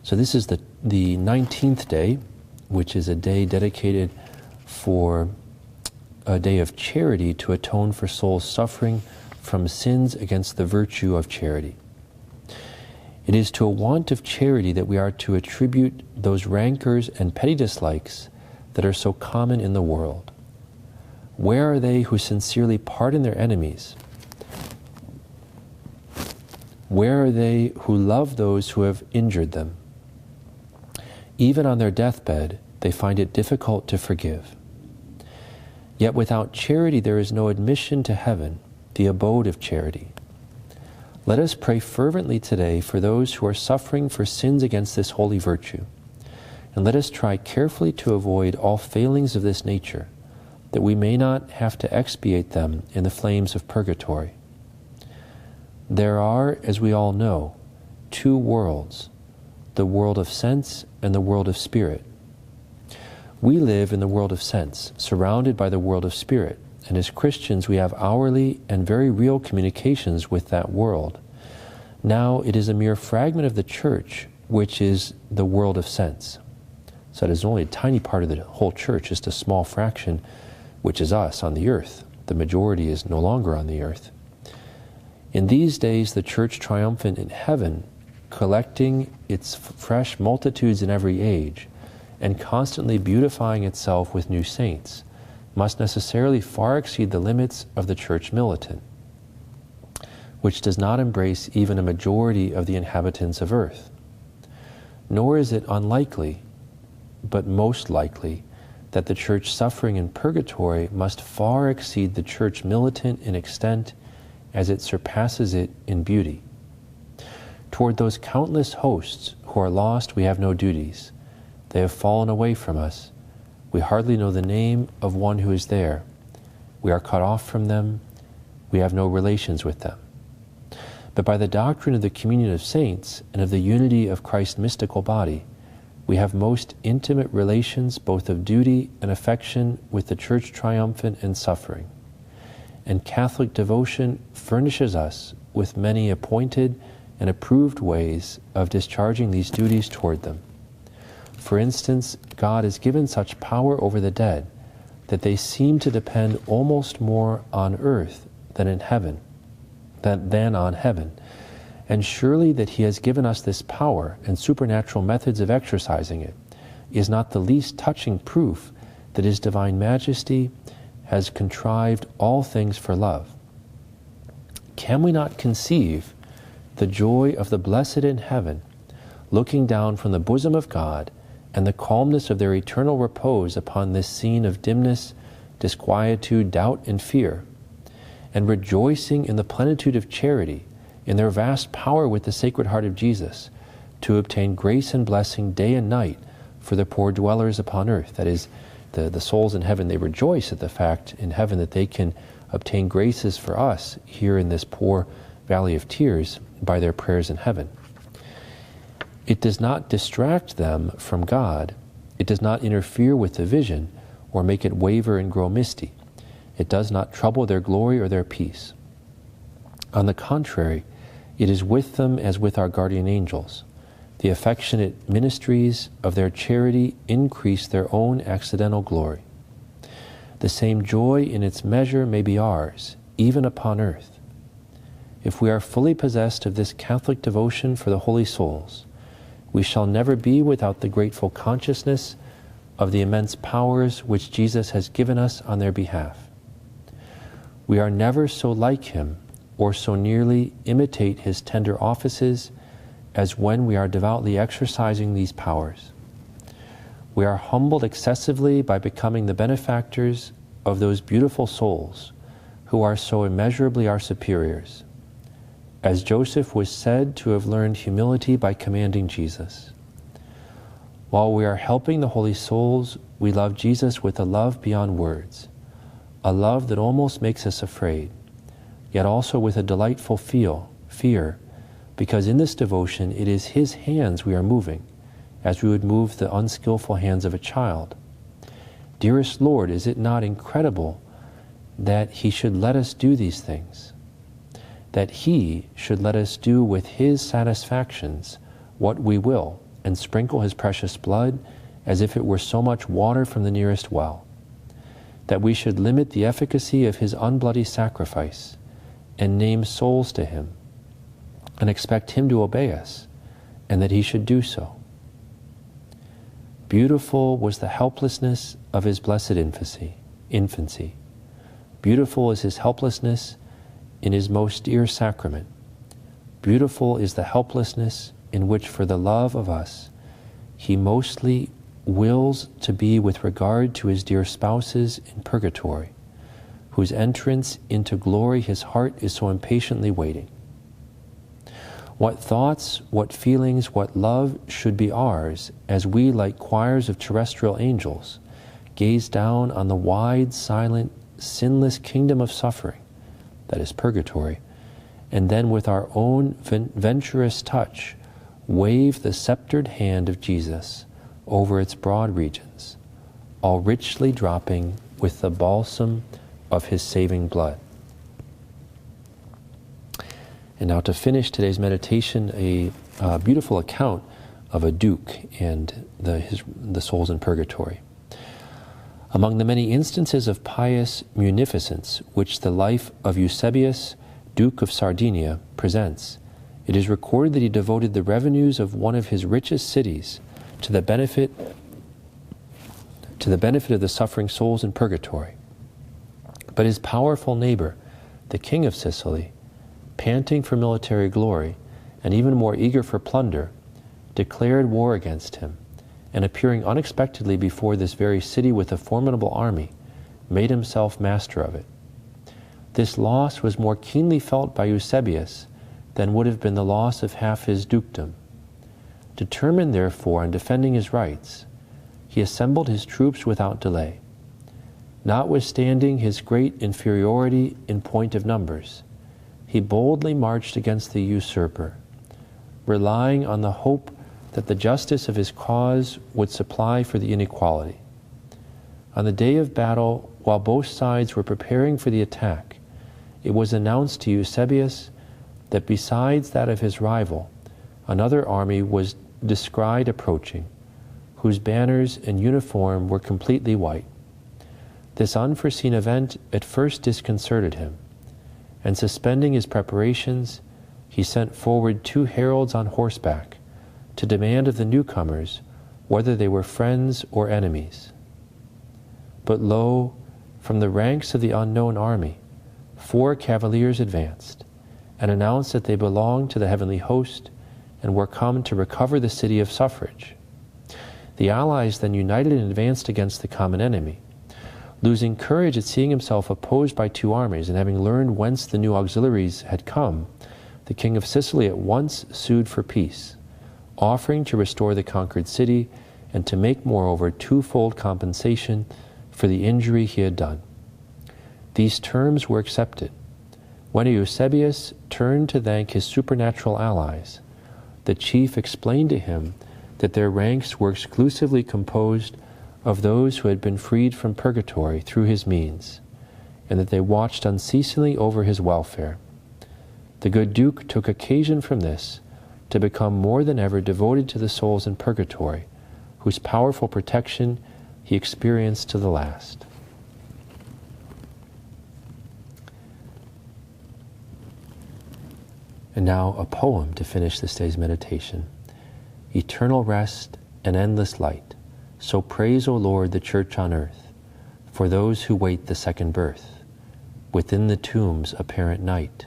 So this is the 19th day, which is a day dedicated for a day of charity to atone for souls suffering from sins against the virtue of charity. It is to a want of charity that we are to attribute those rancors and petty dislikes that are so common in the world. Where are they who sincerely pardon their enemies? Where are they who love those who have injured them? Even on their deathbed, they find it difficult to forgive. Yet without charity there is no admission to heaven, the abode of charity. Let us pray fervently today for those who are suffering for sins against this holy virtue, and let us try carefully to avoid all failings of this nature, that we may not have to expiate them in the flames of purgatory. There are, as we all know, two worlds, the world of sense and the world of spirit. We live in the world of sense, surrounded by the world of spirit, and as Christians we have hourly and very real communications with that world. Now it is a mere fragment of the church which is the world of sense. So it is only a tiny part of the whole church, just a small fraction, which is us on the earth. The majority is no longer on the earth. In these days the church triumphant in heaven, collecting its fresh multitudes in every age, and constantly beautifying itself with new saints, must necessarily far exceed the limits of the church militant, which does not embrace even a majority of the inhabitants of earth. Nor is it unlikely, but most likely, that the church suffering in purgatory must far exceed the church militant in extent as it surpasses it in beauty. Toward those countless hosts who are lost we have no duties. They have fallen away from us. We hardly know the name of one who is there. We are cut off from them. We have no relations with them. But by the doctrine of the communion of saints and of the unity of Christ's mystical body, we have most intimate relations both of duty and affection with the church triumphant and suffering. And Catholic devotion furnishes us with many appointed and approved ways of discharging these duties toward them. For instance, God has given such power over the dead that they seem to depend almost more on earth than in heaven, than on heaven. And surely that He has given us this power and supernatural methods of exercising it is not the least touching proof that His divine majesty has contrived all things for love. Can we not conceive the joy of the blessed in heaven, looking down from the bosom of God, and the calmness of their eternal repose upon this scene of dimness, disquietude, doubt, and fear, and rejoicing in the plenitude of charity, in their vast power with the Sacred Heart of Jesus, to obtain grace and blessing day and night for the poor dwellers upon earth. That is, the souls in heaven, they rejoice at the fact in heaven that they can obtain graces for us here in this poor valley of tears by their prayers in heaven. It does not distract them from God. It does not interfere with the vision or make it waver and grow misty. It does not trouble their glory or their peace. On the contrary, it is with them as with our guardian angels. The affectionate ministries of their charity increase their own accidental glory. The same joy in its measure may be ours, even upon earth. If we are fully possessed of this Catholic devotion for the holy souls, we shall never be without the grateful consciousness of the immense powers which Jesus has given us on their behalf. We are never so like Him or so nearly imitate His tender offices as when we are devoutly exercising these powers. We are humbled excessively by becoming the benefactors of those beautiful souls who are so immeasurably our superiors, as Joseph was said to have learned humility by commanding Jesus. While we are helping the holy souls, we love Jesus with a love beyond words, a love that almost makes us afraid, yet also with a delightful fear, because in this devotion it is His hands we are moving, as we would move the unskillful hands of a child. Dearest Lord, is it not incredible that He should let us do these things? That He should let us do with His satisfactions what we will, and sprinkle his precious blood as if it were so much water from the nearest well, that we should limit the efficacy of his unbloody sacrifice and name souls to him, and expect him to obey us, and that he should do so. Beautiful was the helplessness of his blessed infancy. Beautiful is his helplessness in his most dear sacrament. Beautiful is the helplessness in which, for the love of us, he mostly wills to be with regard to his dear spouses in purgatory, whose entrance into glory his heart is so impatiently waiting. What thoughts, what feelings, what love should be ours as we, like choirs of terrestrial angels, gaze down on the wide, silent, sinless kingdom of suffering, that is purgatory, and then with our own venturous touch wave the sceptered hand of Jesus over its broad regions, all richly dropping with the balsam of his saving blood. And now, to finish today's meditation, a beautiful account of a duke and the souls in purgatory. Among the many instances of pious munificence which the life of Eusebius, Duke of Sardinia, presents, it is recorded that he devoted the revenues of one of his richest cities to the benefit of the suffering souls in purgatory. But his powerful neighbor, the king of Sicily, panting for military glory and even more eager for plunder, declared war against him, and appearing unexpectedly before this very city with a formidable army, made himself master of it. This loss was more keenly felt by Eusebius than would have been the loss of half his dukedom. Determined, therefore, on defending his rights, he assembled his troops without delay. Notwithstanding his great inferiority in point of numbers, he boldly marched against the usurper, relying on the hope that the justice of his cause would supply for the inequality. On the day of battle, while both sides were preparing for the attack, it was announced to Eusebius that besides that of his rival, another army was descried approaching, whose banners and uniform were completely white. This unforeseen event at first disconcerted him, and suspending his preparations, he sent forward 2 heralds on horseback to demand of the newcomers whether they were friends or enemies. But lo, from the ranks of the unknown army, 4 cavaliers advanced and announced that they belonged to the heavenly host and were come to recover the city of suffrage. The allies then united and advanced against the common enemy. Losing courage at seeing himself opposed by 2 armies, and having learned whence the new auxiliaries had come, the king of Sicily at once sued for peace, offering to restore the conquered city and to make moreover 2-fold compensation for the injury he had done. These terms were accepted. When Eusebius turned to thank his supernatural allies, the chief explained to him that their ranks were exclusively composed of those who had been freed from purgatory through his means, and that they watched unceasingly over his welfare. The good Duke took occasion from this to become more than ever devoted to the souls in purgatory, whose powerful protection he experienced to the last. And now a poem to finish this day's meditation. Eternal rest and endless light, so praise, O Lord, the Church on earth, for those who wait the second birth, within the tomb's apparent night.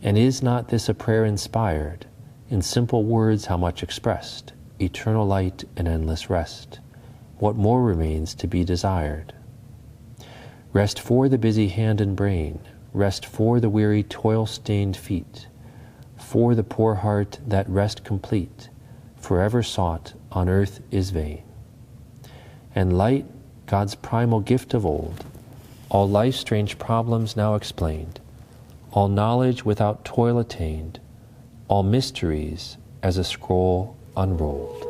And is not this a prayer inspired, in simple words how much expressed, eternal light and endless rest? What more remains to be desired? Rest for the busy hand and brain, rest for the weary toil-stained feet, for the poor heart that rest complete, forever sought, on earth is vain. And light, God's primal gift of old, all life's strange problems now explained, all knowledge without toil attained, all mysteries as a scroll unrolled.